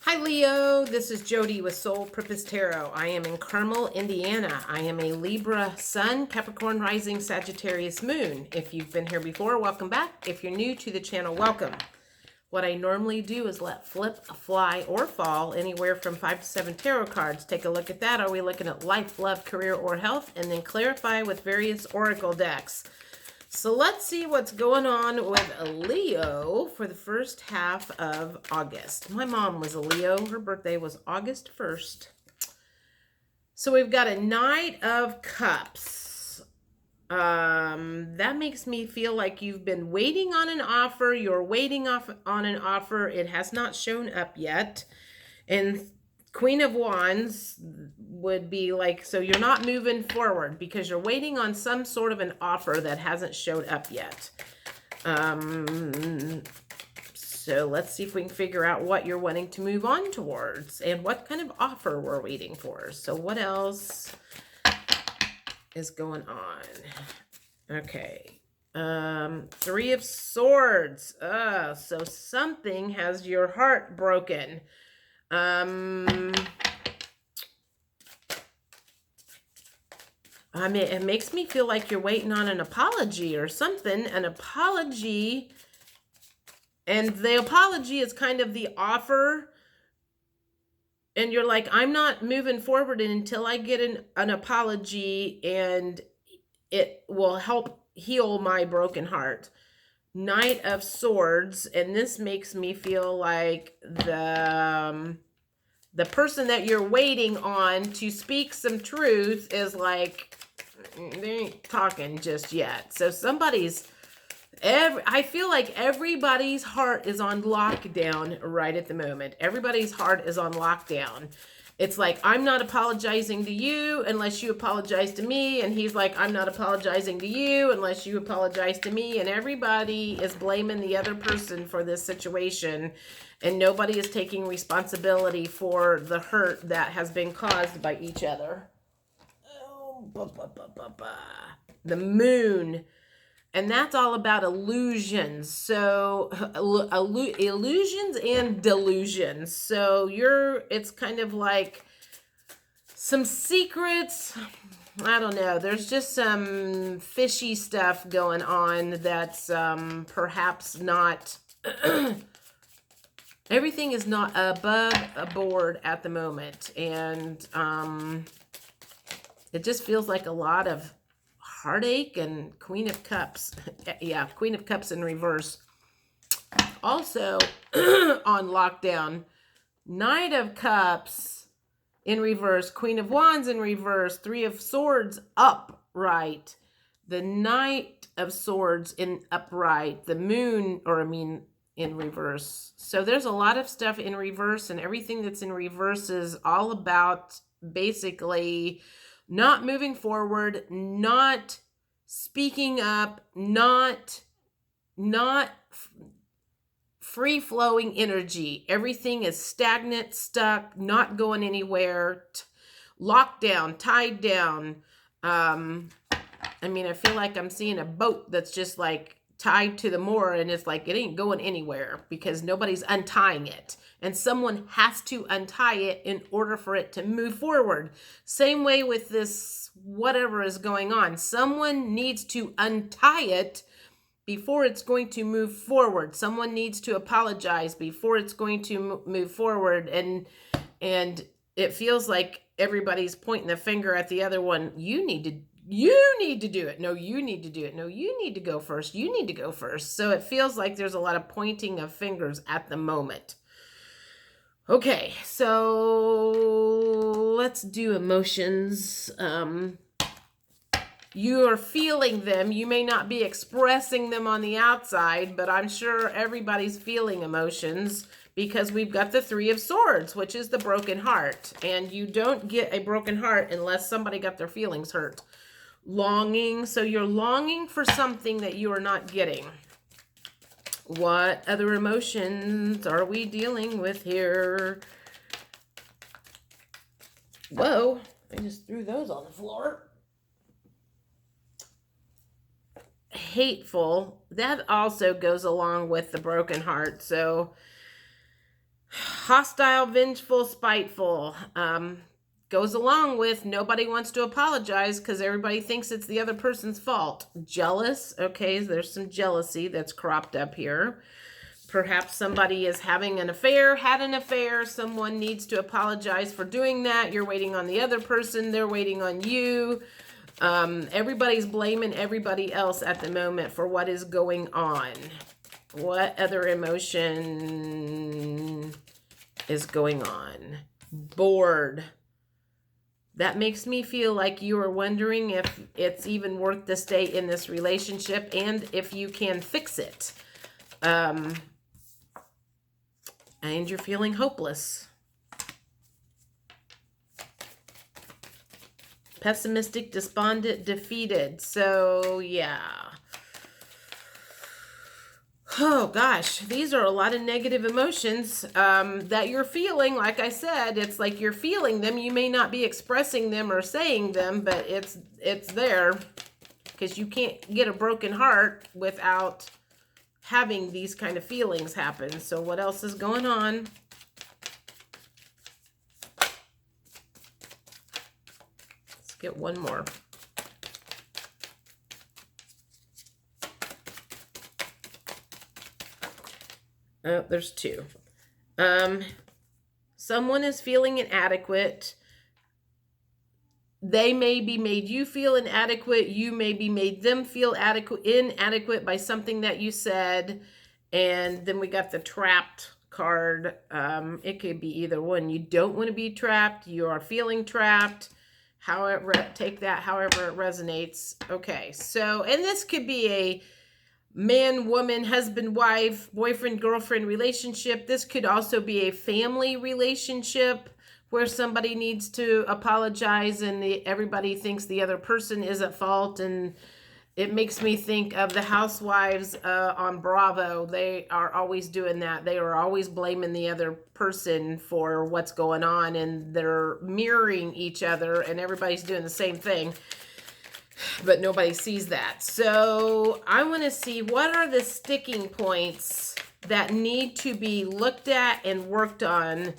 Hi Leo, this is Jody with Soul Purpose Tarot. I am in Carmel, Indiana. I am a Libra Sun, Capricorn Rising, Sagittarius Moon. If you've been here before, welcome back. If you're new to the channel, welcome. What I normally do is let flip, fly, or fall anywhere from 5 to 7 tarot cards. Take a look at that. Are we looking at life, love, career, or health? And then clarify with various oracle decks. So let's see what's going on with a Leo for the first half of August. My mom was a Leo. Her birthday was August 1st. So we've got a Knight of Cups. That makes me feel like you've been waiting on an offer. You're waiting on an offer. It has not shown up yet. And Queen of Wands would be like, so you're not moving forward because you're waiting on some sort of an offer that hasn't showed up yet. So let's see if we can figure out what you're wanting to move on towards and what kind of offer we're waiting for. So what else is going on? Okay. Three of Swords. So something has your heart broken. I mean, it makes me feel like you're waiting on an apology or something, an apology. And the apology is kind of the offer. And you're like, I'm not moving forward until I get an apology and it will help heal my broken heart. Knight of Swords, and this makes me feel like the person that you're waiting on to speak some truth is like, they ain't talking just yet. So I feel like everybody's heart is on lockdown right at the moment. Everybody's heart is on lockdown. It's like, I'm not apologizing to you unless you apologize to me. And he's like, I'm not apologizing to you unless you apologize to me. And everybody is blaming the other person for this situation. And nobody is taking responsibility for the hurt that has been caused by each other. Oh, the Moon. And that's all about illusions. So illusions and delusions. So it's kind of like some secrets. I don't know. There's just some fishy stuff going on that's perhaps not... Everything is not above board at the moment. And it just feels like a lot of heartache. And Queen of Cups. Yeah, Queen of Cups in reverse. Also on lockdown. Knight of Cups in reverse. Queen of Wands in reverse. Three of Swords upright. The Knight of Swords in upright. The Moon, in reverse. So there's a lot of stuff in reverse, and everything that's in reverse is all about basically not moving forward, not speaking up, not free-flowing energy. Everything is stagnant, stuck, not going anywhere, locked down, tied down. I feel like I'm seeing a boat that's just like tied to the moor, and it's like it ain't going anywhere because nobody's untying it, and someone has to untie it in order for it to move forward. Same way with this whatever is going on. Someone needs to untie it before it's going to move forward. Someone needs to apologize before it's going to move forward. And it feels like everybody's pointing the finger at the other one. You need to do it. No, you need to do it. No, you need to go first. You need to go first. So it feels like there's a lot of pointing of fingers at the moment. Okay, so let's do emotions. You are feeling them. You may not be expressing them on the outside, but I'm sure everybody's feeling emotions because we've got the Three of Swords, which is the broken heart. And you don't get a broken heart unless somebody got their feelings hurt. Longing. So you're longing for something that you are not getting. What other emotions are we dealing with here? Whoa, I just threw those on the floor. Hateful. That also goes along with the broken heart. So Hostile, vengeful, spiteful. Goes along with nobody wants to apologize because everybody thinks it's the other person's fault. Jealous. Okay, there's some jealousy that's cropped up here. Perhaps somebody is having an affair, had an affair. Someone needs to apologize for doing that. You're waiting on the other person. They're waiting on you. Everybody's blaming everybody else at the moment for what is going on. What other emotion is going on? Bored. That makes me feel like you are wondering if it's even worth to stay in this relationship and if you can fix it. And you're feeling hopeless. Pessimistic, despondent, defeated. So, yeah. Oh, gosh. These are a lot of negative emotions that you're feeling. Like I said, it's like you're feeling them. You may not be expressing them or saying them, but it's there. Because you can't get a broken heart without having these kind of feelings happen. So what else is going on? Let's get one more. Oh, there's two. Someone is feeling inadequate. They may be made you feel inadequate. You may be made them feel inadequate by something that you said. And then we got the trapped card. It could be either one. You don't want to be trapped. You are feeling trapped. However, take that however it resonates. Okay, so, and this could be a man, woman, husband, wife, boyfriend, girlfriend relationship. This could also be a family relationship where somebody needs to apologize and everybody thinks the other person is at fault. And it makes me think of the housewives on Bravo. They are always doing that. They are always blaming the other person for what's going on, and they're mirroring each other, and everybody's doing the same thing. But nobody sees that. So I want to see what are the sticking points that need to be looked at and worked on.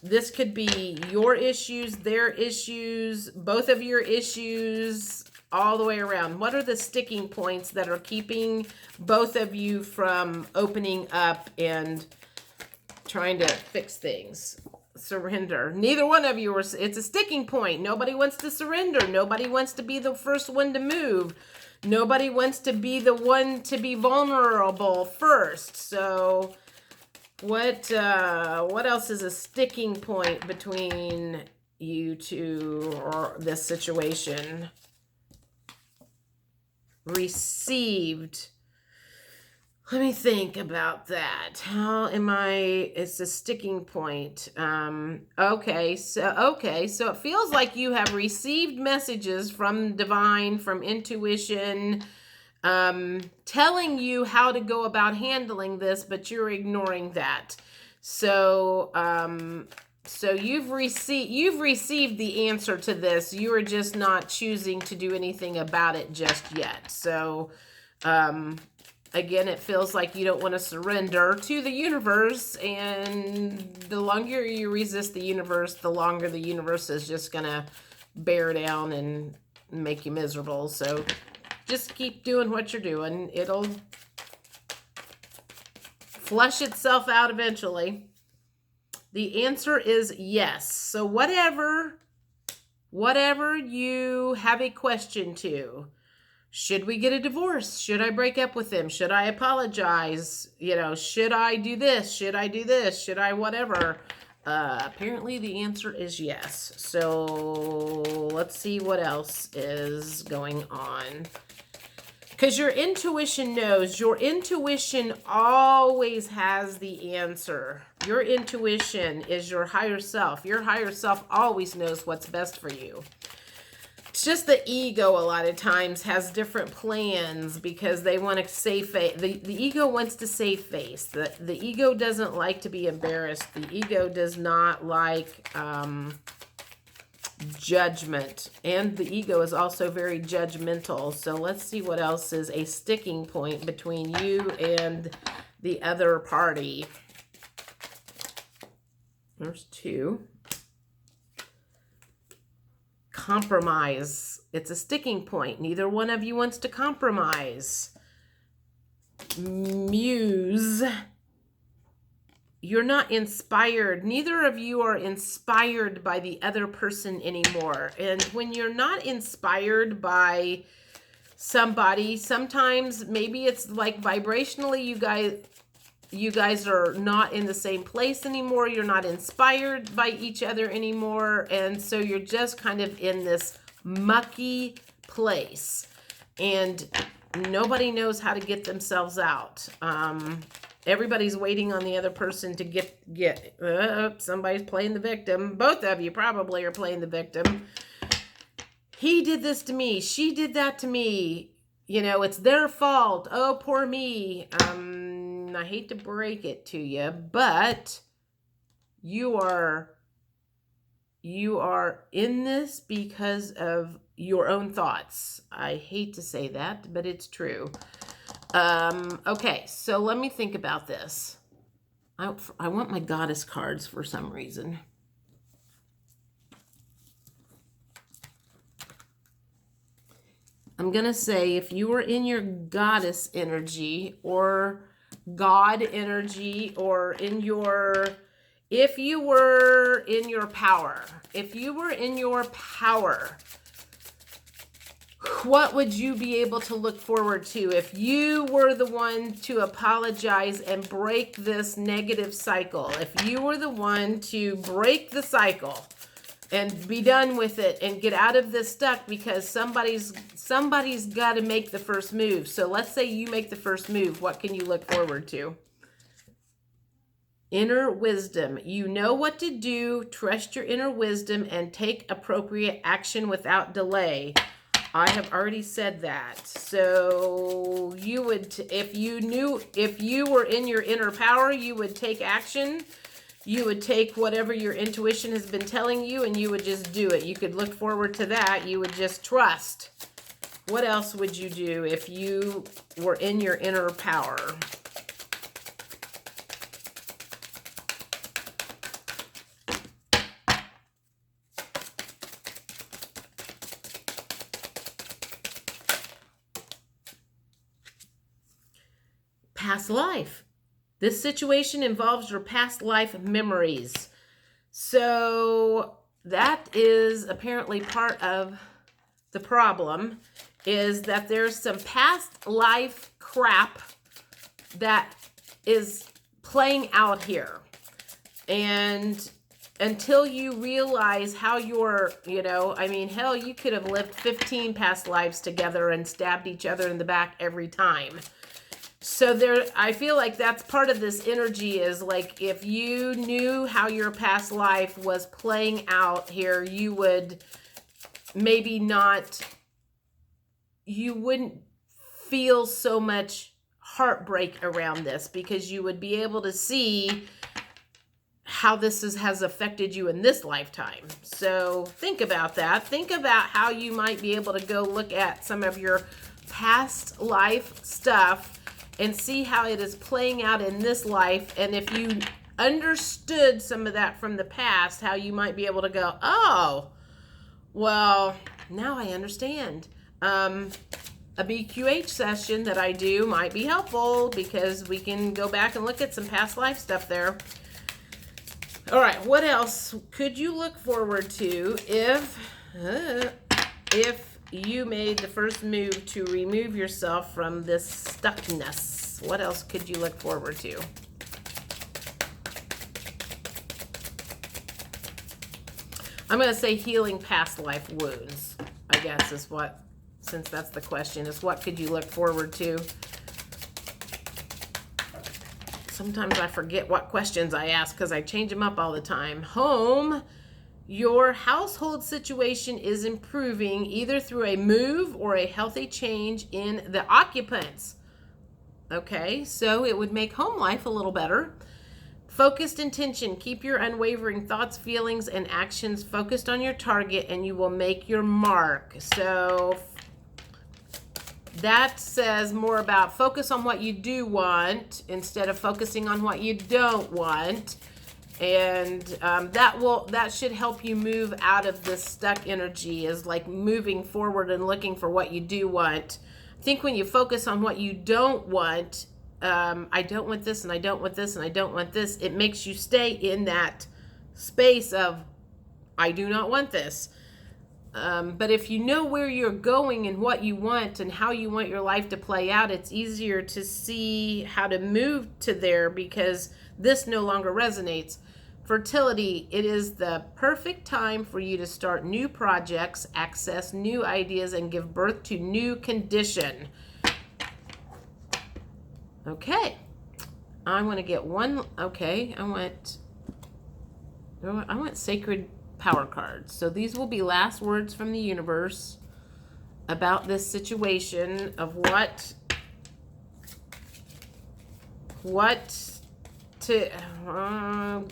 This could be your issues, their issues, both of your issues, all the way around. What are the sticking points that are keeping both of you from opening up and trying to fix things? Surrender. Neither one of you it's a sticking point. Nobody wants to surrender. Nobody wants to be the first one to move. Nobody wants to be the one to be vulnerable first. So what else is a sticking point between you two or this situation? Received. Let me think about that. How am I? It's a sticking point. Okay, so it feels like you have received messages from divine, from intuition, telling you how to go about handling this, but you're ignoring that. So, so you've received the answer to this. You are just not choosing to do anything about it just yet. So, again, it feels like you don't want to surrender to the universe, and the longer you resist the universe, the longer the universe is just going to bear down and make you miserable. So just keep doing what you're doing. It'll flush itself out eventually. The answer is yes. So whatever you have a question to, should we get a divorce? Should I break up with him? Should I apologize? You know, should I do this? Should I do this? Should I whatever? Apparently the answer is yes. So let's see what else is going on. Because your intuition knows. Your intuition always has the answer. Your intuition is your higher self. Your higher self always knows what's best for you. It's just the ego a lot of times has different plans because they want to save face. The ego wants to save face. The ego doesn't like to be embarrassed. The ego does not like judgment. And the ego is also very judgmental. So let's see what else is a sticking point between you and the other party. There's 2. Compromise. It's a sticking point. Neither one of you wants to compromise. Muse. You're not inspired. Neither of you are inspired by the other person anymore. And when you're not inspired by somebody, sometimes maybe it's like vibrationally you guys are not in the same place anymore. You're not inspired by each other anymore. And so you're just kind of in this mucky place. And nobody knows how to get themselves out. Everybody's waiting on the other person to get somebody's playing the victim. Both of you probably are playing the victim. He did this to me. She did that to me. You know, it's their fault. Oh, poor me. I hate to break it to you, but you are in this because of your own thoughts. I hate to say that, but it's true. Okay, so let me think about this. I want my goddess cards for some reason. I'm going to say if you were in your goddess energy or God energy or if you were in your power, what would you be able to look forward to if you were the one to apologize and break this negative cycle? If you were the one to break the cycle and be done with it and get out of this stuck, because somebody's got to make the first move. So let's say you make the first move. What can you look forward to? Inner wisdom. You know what to do. Trust your inner wisdom and take appropriate action without delay. I have already said that. So you would, if you were in your inner power, you would take action. You would take whatever your intuition has been telling you and you would just do it. You could look forward to that. You would just trust. What else would you do if you were in your inner power? Past life. This situation involves your past life memories. So that is apparently part of the problem, is that there's some past life crap that is playing out here. And until you realize how you're, hell, you could have lived 15 past lives together and stabbed each other in the back every time. So I feel like that's part of this energy, is like if you knew how your past life was playing out here, you would maybe you wouldn't feel so much heartbreak around this, because you would be able to see how this has affected you in this lifetime. So think about that. Think about how you might be able to go look at some of your past life stuff and see how it is playing out in this life. And if you understood some of that from the past, how you might be able to go, oh, well, now I understand. A BQH session that I do might be helpful, because we can go back and look at some past life stuff there. All right, what else could you look forward to if you made the first move to remove yourself from this stuckness? What else could you look forward to? I'm going to say healing past life wounds, I guess is what, since that's the question, is what could you look forward to? Sometimes I forget what questions I ask because I change them up all the time. Home. Your household situation is improving either through a move or a healthy change in the occupants. Okay, so it would make home life a little better. Focused intention. Keep your unwavering thoughts, feelings, and actions focused on your target, and you will make your mark. So that says more about focus on what you do want instead of focusing on what you don't want. And that should help you move out of this stuck energy, is like moving forward and looking for what you do want. I think when you focus on what you don't want, I don't want this, and I don't want this, and I don't want this, it makes you stay in that space of, I do not want this. But if you know where you're going and what you want and how you want your life to play out, it's easier to see how to move to there, because this no longer resonates. Fertility, it is the perfect time for you to start new projects, access new ideas, and give birth to new condition. Okay. I want to get one. Okay. I want sacred power cards. So these will be last words from the universe about this situation of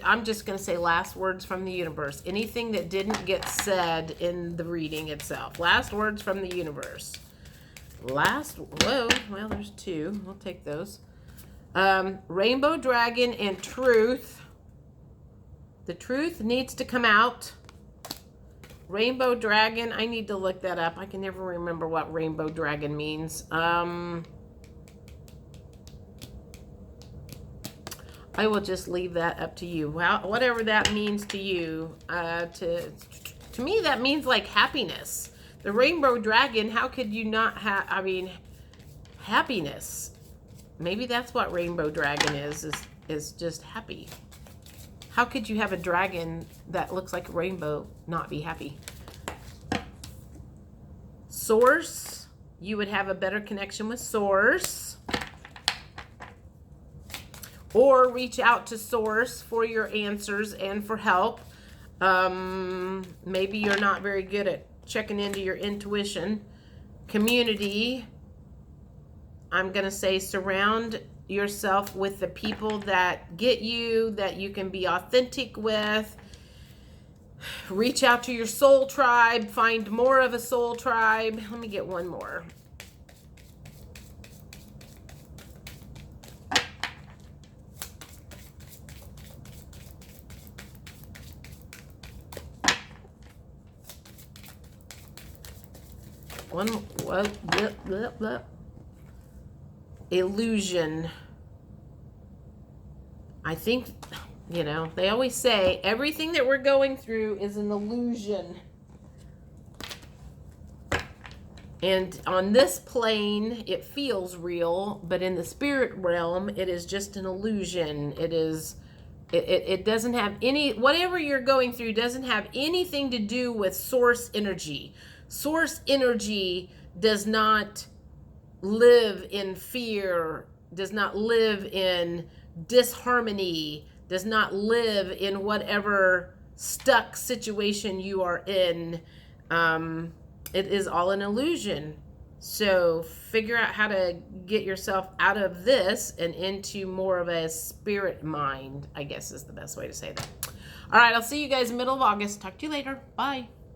I'm just going to say last words from the universe. Anything that didn't get said in the reading itself. Last words from the universe. Well, there's two. We'll take those. Rainbow Dragon and Truth. The truth needs to come out. Rainbow Dragon, I need to look that up. I can never remember what Rainbow Dragon means. I will just leave that up to you. Well, whatever that means to you. To me, that means like happiness. The Rainbow Dragon, how could you not have, happiness. Maybe that's what Rainbow Dragon is just happy. How could you have a dragon that looks like a rainbow not be happy? Source, you would have a better connection with Source. Or reach out to Source for your answers and for help. Maybe you're not very good at checking into your intuition. Community, I'm going to say surround yourself with the people that get you, that you can be authentic with. Reach out to your soul tribe. Find more of a soul tribe. Let me get one more. Illusion. I think, they always say everything that we're going through is an illusion. And on this plane, it feels real, but in the spirit realm, it is just an illusion. It doesn't have whatever you're going through doesn't have anything to do with source energy. Source energy does not live in fear, does not live in disharmony, does not live in whatever stuck situation you are in. It is all an illusion. So figure out how to get yourself out of this and into more of a spirit mind, I guess is the best way to say that. All right, I'll see you guys middle of August. Talk to you later. Bye.